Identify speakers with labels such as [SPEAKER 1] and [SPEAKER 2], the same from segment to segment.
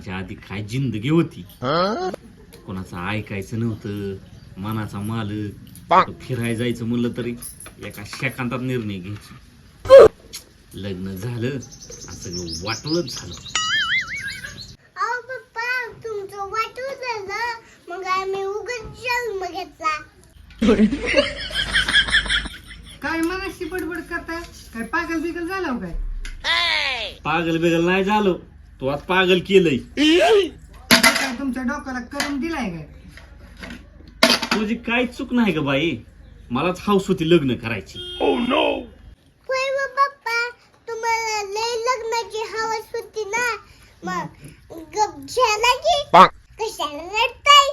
[SPEAKER 1] लग्नाच्या आधी काय जिंदगी होती. कोणाचं ऐकायचं नव्हतं, मनाचा मालक. फिरायला जायचं म्हणलं तरी एका सेकंदात निर्णय घ्यायची. लग्न झालं आणि सगळं वाटलंच झालं.
[SPEAKER 2] अहो पप्पा, तुमचं वाटून झालं मग आम्ही उगाच जन्म घेतला.
[SPEAKER 3] काय मनाशी बडबड करताय? काय पागल बिगल झाला हो काय?
[SPEAKER 1] पागल बिगल नाही झालो, तू आज पागल केलंय.
[SPEAKER 3] काय तुमच्या डोक्याला करून दिलाय काय?
[SPEAKER 1] तुझी काही चूक नाही का बाई, मलाच हाऊस होती लग्न करायची.
[SPEAKER 2] होय व पप्पा, तुम्हाला लय लग्नाची हवस होती ना, मग गप झाला की कशाला रडताय?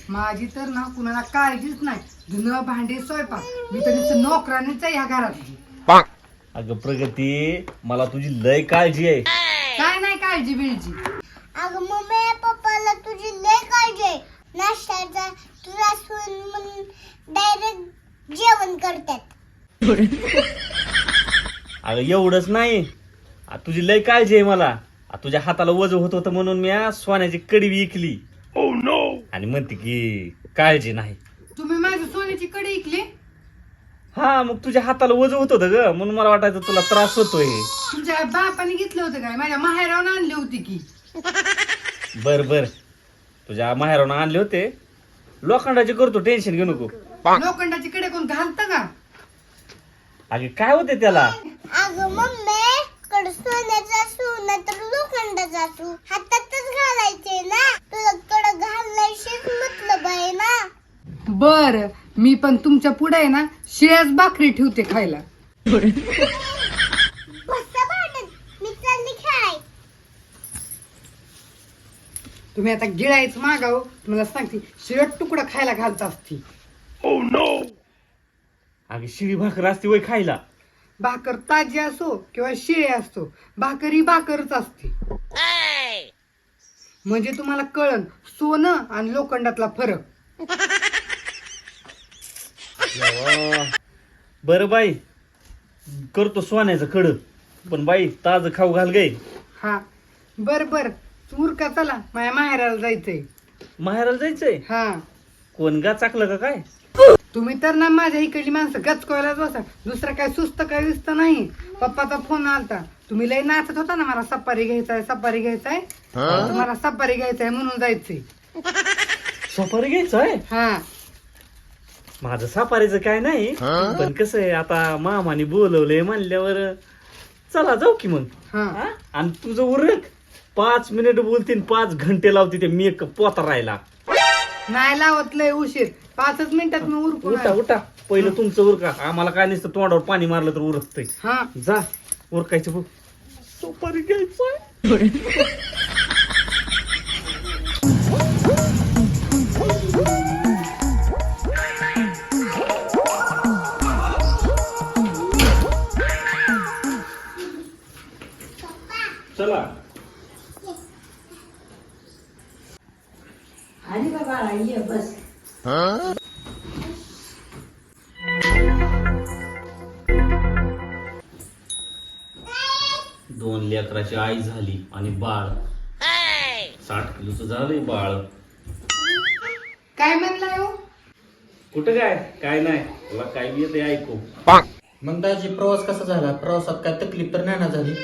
[SPEAKER 3] माझी तर ना कुणाला काळजीच नाही. धुणं भांडे स्वयंपाक मी तर नुसतं नोकरानेच आहे ह्या घरात.
[SPEAKER 1] अगं प्रगती, मला तुझी लय काळजी आहे.
[SPEAKER 3] काय नाही काळजी बिळजी.
[SPEAKER 2] अगं मम्मी पप्पाला तुझी लय काळजी आहे. नाश्त्याचा त्रास होईल म्हणून डायरेक्ट जेवण करतात.
[SPEAKER 1] अगं एवढंच नाही, तुझी लय काळजी आहे मला. तुझ्या हाताला वजन होत होतं म्हणून मी सोन्याची कडी विकली. आणि म्हणते की काळजी नाही.
[SPEAKER 3] तुम्ही माझी सोन्याची कडी ऐकली?
[SPEAKER 1] हा, मग तुझ्या हाताला वजन होत होतं ग, म्हणून मला वाटायचं तुला त्रास होतोय.
[SPEAKER 3] तुमच्या बापाने घेतलं होतं काय? माझ्या माहेरावरून आणली होती की.
[SPEAKER 1] बर बर, तुझ्या माहेरावरून आणले होते. लोखंडाचे करतो, टेन्शन घेऊ नको.
[SPEAKER 3] लोखंडाची कडे कोण घालतं का?
[SPEAKER 1] अगे काय होते त्याला?
[SPEAKER 2] अगं मम्मी, कड सोन्याचा असू ना तर लोखंडाचा असू, हातातच घालायचे ना. तुला कड घालायचीच मतलब आहे ना.
[SPEAKER 3] बर, मी पण तुमच्या पुढे आहे ना शिळ्याच भाकरी ठेवते खायला.
[SPEAKER 2] बसा भांडण, मी चालली खेळाय.
[SPEAKER 3] तुम्ही आता गिळायच मागाव, तुम्हाला सांगते शिळ्या तुकडा खायला घालत असती.
[SPEAKER 1] अगे शिळी भाकर असते वय खायला.
[SPEAKER 3] भाकर ताजी असो किंवा शिळे असतो, भाकर ही भाकरच असते. म्हणजे तुम्हाला कळन सोनं आणि लोखंडातला फरक.
[SPEAKER 1] बर बाई, करतो सोन्याचं कड, पण बाई ताज खाऊ घाल गे.
[SPEAKER 3] हा बर बर, उरका चला, माझ्या माहेराला जायचंय.
[SPEAKER 1] माहेराला जायचंय?
[SPEAKER 3] हा,
[SPEAKER 1] कोण गा चाकलं का काय?
[SPEAKER 3] तुम्ही तर ना माझ्या इकडली माणसं गचकवायलाच बसा. दुसरं काय सुस्त काय दिसत नाही. पप्पाचा फोन आलता, तुम्ही लय नाचत होता ना, मला सफारी घ्यायचाय सफारी घ्यायचाय. तुम्हाला सफारी घ्यायचाय म्हणून जायचंय.
[SPEAKER 1] सफारी घ्यायचंय?
[SPEAKER 3] हा,
[SPEAKER 1] माझं सफारीचं काय नाही, पण कसं आहे आता मामाने बोलवलंय म्हणल्यावर चला जाऊ की मग.
[SPEAKER 3] हा,
[SPEAKER 1] आणि तुझं उरक 5 मिनिट बोलतील, 5 घंटे लावते ते मेकअप पोता राहिला.
[SPEAKER 3] नाही लावत लय उशीर, 5 मिनिटात मी उरकून
[SPEAKER 1] उठा
[SPEAKER 3] आले.
[SPEAKER 1] उठा, पहिलं तुमचं उरका. आम्हाला काय नसतं, तोंडावर पाणी मारलं तर उरकतंय.
[SPEAKER 3] हा,
[SPEAKER 1] जा उरकायचं बघ. सुपारी घ्यायचंय. चला.
[SPEAKER 4] आली का बाळा, ये बस.
[SPEAKER 1] दोन लेकराची आई झाली आणि बाळ 60 किलोचं झालंय बाळ.
[SPEAKER 3] काय म्हणलाय हो?
[SPEAKER 1] कुठं काय काय नाही, तुला काय येते ऐकू.
[SPEAKER 5] मग दाजी, प्रवास कसा झाला? प्रवासात काय तकलीफ तर नाही ना झाली?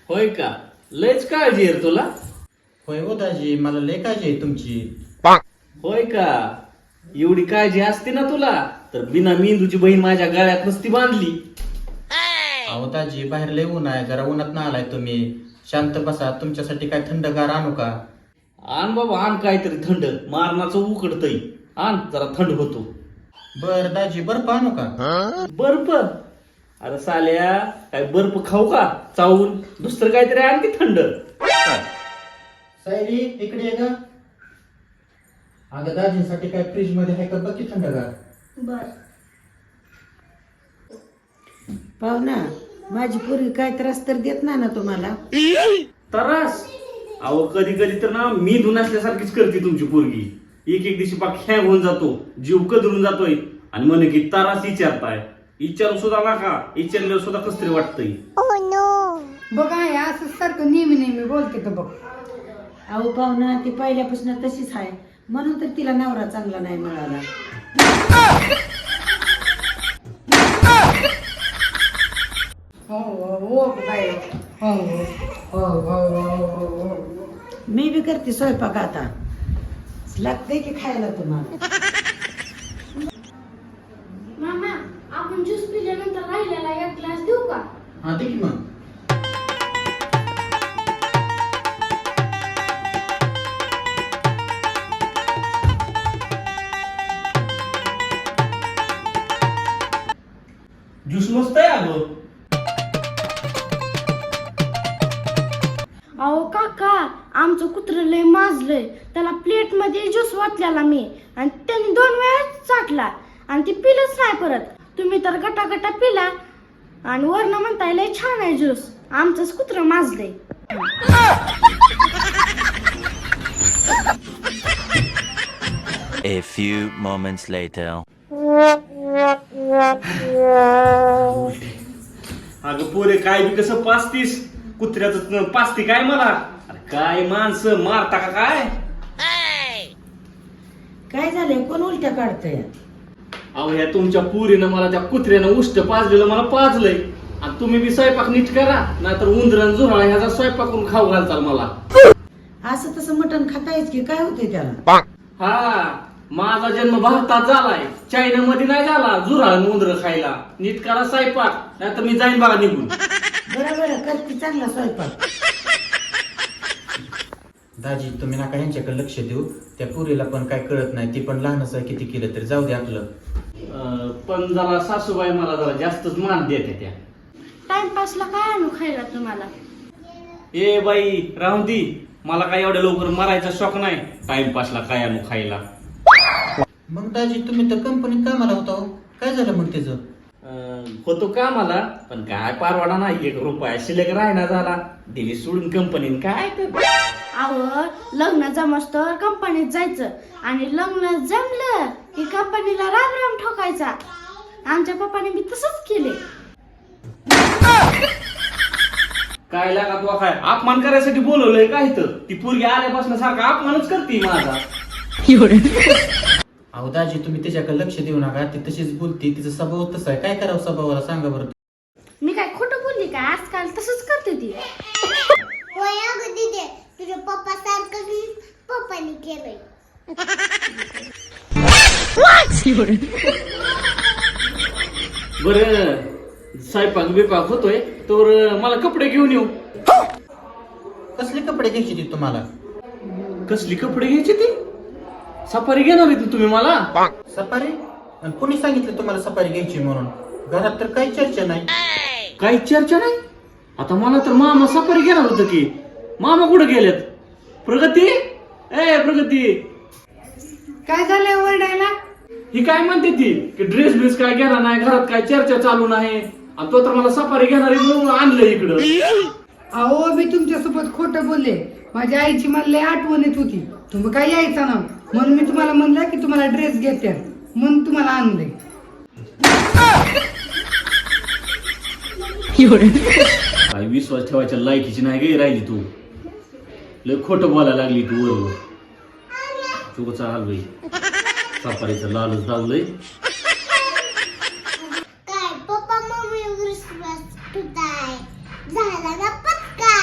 [SPEAKER 1] होय का? लयच काळजी आहे रे तुला.
[SPEAKER 5] होय हो दाजी, मला लय काळजी आहे तुमची.
[SPEAKER 1] होय का? एवढी काळजी असते ना तुला तर बिना मेंदूची बहीण माझ्या गळ्यात नसती बांधली.
[SPEAKER 5] अहो दाजी, बाहेर लय ऊन आहे, जरा उन्हात ना आलाय तुम्ही. शांत बसा, तुमच्यासाठी काय थंडगार आणू का?
[SPEAKER 1] आण बाबा आण, काहीतरी थंड, मारणाचं उकडतय. आण जरा थंड होतो.
[SPEAKER 5] बर दाजी, बर्फ आणू का?
[SPEAKER 1] बर्फ? अरे साल्या, काय बर्फ खाऊ का चावून? दुसरं काहीतरी आण की थंड.
[SPEAKER 5] सायरी, इकडे ये ग. अगं दाजींसाठी काय फ्रीज मध्ये आहे का बघ की थंडगार.
[SPEAKER 4] बर पाहुणा, माझी पोरगी काय त्रास तर देत नाही ना तुम्हाला?
[SPEAKER 1] त्रास? अहो कधी कधी तर ना मी धुन असल्यासारखीच करते तुमची पोरगी. एक एक दिवशी पाक हँग होऊन जातो, जीव कदरून जातोय आणि म्हणे की त्रास विचारताय. विचारू सुद्धा नका, विचारल्यावर सुद्धा कस तरी वाटतंय.
[SPEAKER 2] Oh no.
[SPEAKER 3] बघ आहे असं सारखं नेहमी नेहमी बोलते तर बघ.
[SPEAKER 4] अहो पाहुणा ती पहिल्यापासून तशीच आहे म्हणून तर तिला नवरा चांगला नाही मिळाला.
[SPEAKER 3] हो हो हो बाई. हो हो हो हो हो हो.
[SPEAKER 4] मी बी करते स्वयंपाक आता. लागते की खायला तुम्हाला.
[SPEAKER 2] मामा आपण ज्यूस पिल्यानंतर राहिलेला एक ग्लास देऊ का?
[SPEAKER 5] हा दे की मग.
[SPEAKER 1] ज्यूस मस्त आहे अगं.
[SPEAKER 2] अहो काका आमचं कुत्रं लय माजलंय, त्याला प्लेट मध्ये ज्यूस वाटलेला मी आणि त्यांनी 2 वेळा चाटला आणि ती पिलंच नाही परत. तुम्ही तर गटागटा पिला आणि वरनं म्हणताय लय छान आहे ज्यूस. आमचंच कुत्रं माजलंय.
[SPEAKER 6] A few moments later.
[SPEAKER 1] अगं पोरे काय बी कसं पाचतीस कुत्र्याचं पाचती काय मला. अरे काय माणसं मारता का काय.
[SPEAKER 4] काय झालंय कोण उलट्या काढतंय.
[SPEAKER 1] अहो ह्या तुमच्या पुरीनं मला त्या कुत्र्यानं उष्ट पाजलेलं मला पाजलंय आणि तुम्ही बी स्वयंपाक नीट करा नाहीतर उंदरान झुरळा ह्याचा स्वयंपाक करून खाऊ घालताल मला.
[SPEAKER 4] असं तसं मटण खातायच की काय होतंय त्याला.
[SPEAKER 1] हा माझा जन्म भारतात झालाय, चायना मध्ये नाही झाला झुरळ उंदर खायला. नीट करा स्वयंपाक नाहीतर मी जाईन बघा निघून.
[SPEAKER 4] बरं बरं करते चांगला स्वयंपाक.
[SPEAKER 5] दाजी तुम्ही नका ह्यांच्याकडे लक्ष देऊ. त्या पुरीला पण काय कळत नाही, ती पण लहानच आहे, किती केलं तरी जाऊ दे आपलं.
[SPEAKER 1] पण जरा सासूबाई मला जरा जास्तच मान देते त्या.
[SPEAKER 2] टाइमपासला काय आणू खायला तुम्हाला?
[SPEAKER 1] ए बाई राहून दी, मला काय एवढ्या लवकर मरायचा शौक नाही. टाइमपासला काय आणू खायला.
[SPEAKER 5] मग दाजी तुम्ही तर कंपनीत कामाला होता हो. काय झालं मग त्याचं?
[SPEAKER 1] होतो का मला पण काय परवाडा नाही. 1 रुपया शिल्लक राहिना झाला, दिली सोडून कंपनीन. काय तर
[SPEAKER 2] अहो लग्न जमस्तवर कंपनीत जायचं आणि लग्न जमलं की कंपनीला राम राम ठोकायचा. आमच्या पप्पाने मी तसंच केले.
[SPEAKER 1] काय लागा तू काय अपमान करायसाठी बोलवलंय काय तर. ती पोरगी आल्यापासून सारखा अपमानच करते माझा.
[SPEAKER 5] अहो दाजी तुम्ही त्याच्याकडे लक्ष देऊ नका, ती तशीच बोलते, तिचा स्वभाव तसा आहे. काय करावं स्वभावाला सांगा बरं.
[SPEAKER 2] मी काय खोटं बोलली काय? आजकाल तसंच करते ती. होय अगं दीदी, तुझ्या पप्पा सारखं पप्पानी केलंय.
[SPEAKER 1] बर स्वयंपाक बिपाक होतोय तर मला कपडे घेऊन येऊ.
[SPEAKER 5] कसले कपडे घ्यायचे ती तुम्हाला?
[SPEAKER 1] कसली कपडे घ्यायची ती? सफारी घेणार आहे तुम्ही मला?
[SPEAKER 5] सफारी? आणि कोणी सांगितलं तुम्हाला सफारी घ्यायची म्हणून? घरात तर काही चर्चा नाही.
[SPEAKER 1] काही चर्चा नाही. आता मला तर मामा सफारी घेणार होतं की. मामा कुठे गेलेत? प्रगती ए प्रगती,
[SPEAKER 3] काय झालंय ओरडायला?
[SPEAKER 1] ही काय म्हणते ती की ड्रेस बिस काय घेणार नाही, घरात काय चर्चा चालू नाही आणि तो तर मला सफारी घेणार आहे म्हणून आणलं इकडं.
[SPEAKER 3] अहो मी तुमच्यासोबत खोटं बोलले. माझ्या आईची मला लय आठवण येत होती. तुम्ही काय यायचा ना म्हणून मी तुम्हाला म्हणलं की तुम्हाला ड्रेस घेते म्हणून तुम्हाला आणले.
[SPEAKER 1] काय विश्वास ठेवायच्या लायकीची नाही गे राहिली तू. लय खोटं बोलायला लागली तू वर चुकचा हलवय. सफारीचं लालच दावलंय.
[SPEAKER 2] काय पप्पा मम्मी विश्वास तुटाय झाला ना पक्का.